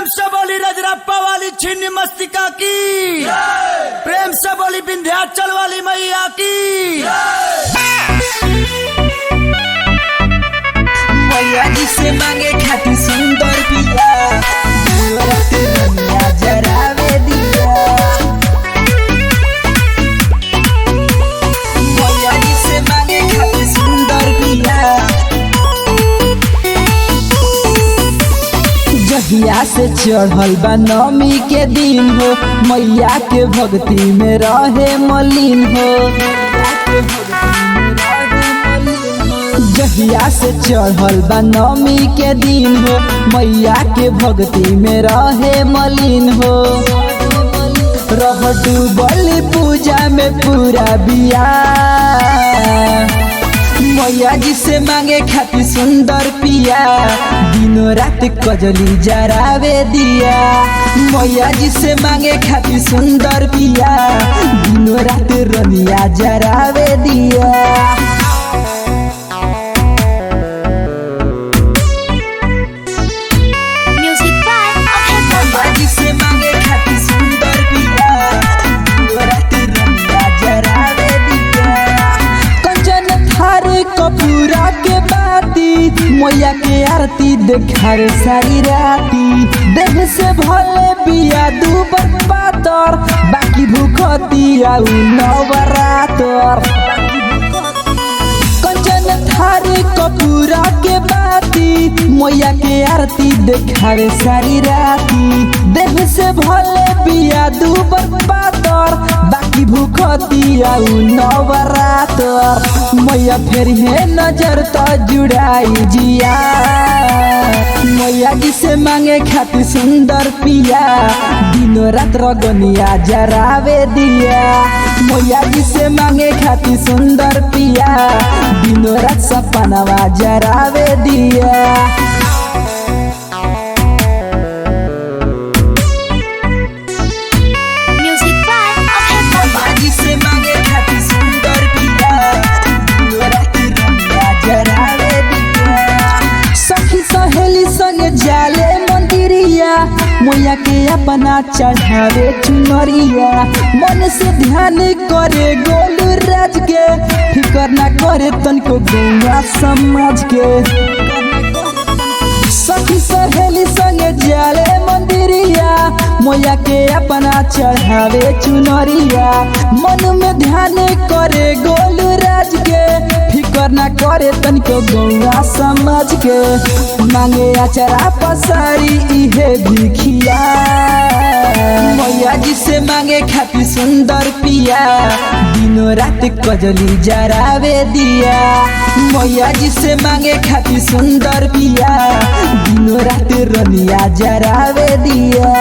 से बोली रजरप्पा वाली छिन्न मस्तिका की, प्रेम से बोली विंध्याचल वाली मैया की। मैया जी से मांगे खाती सुंदर पिया, दुनिया जरावे दिया। मैया जी से मांगे खाती सुंदर पिया, जहिया से चढ़ल बा नवमी के दिन हो, मैया के भक्ति में रहे मलिन हो। जहिया से चढ़ल बा नवमी के दिन हो, मैया के भक्ति में रहे मलिन हो। रह डूबल पूजा में पूरा बिया, मैया जी से मांगे खाती सुंदर पिया, दिनों रात कजली जरावे दिया। मैया जी से मांगे खाती सुंदर पिया, दिनों रात रनिया जरावे दिया। कपूरा के बाती मैया के आरती देखार सारी राती, देह से भले बिया दूबर पातर, बाकी भूखती आउ नवरातर। कंचन थारी कपूरा के बाती मैया के आरती देखार सारी राती, देह से भले बिया दूबर पातर, बाकी भूखती आउ नवरातर। मैया फेर है नजर तो जुड़ाई जिया, मैया जी से मांगे खाती सुंदर पिया, दिनों रात रगनिया जरावे दिया। मैया जी से मांगे खाती सुंदर पिया, दिनों रात सपनवा जरावे दिया। जाले मंदिरिया मैया के अपना चढ़ावे चुनरिया, मन से ध्यान करे गोलू राज के, फिकर ना करे तनको गौवा समाज के। सखी सहेली संगे जाले मंदिरिया मैया के अपना चढ़ावे चुनरिया, मन में ध्यान करे गोलू राज के, फिकर ना करे तनको गौवा समाज के। मांगे अचरा पसारी इहे भिखिया, मैया जी से मांगे खाती सुंदर पिया, दिनों रात कजली जरावे दिया। मैया जी से मांगे खाती सुंदर पिया, दिनों रात रनिया जरावे दिया।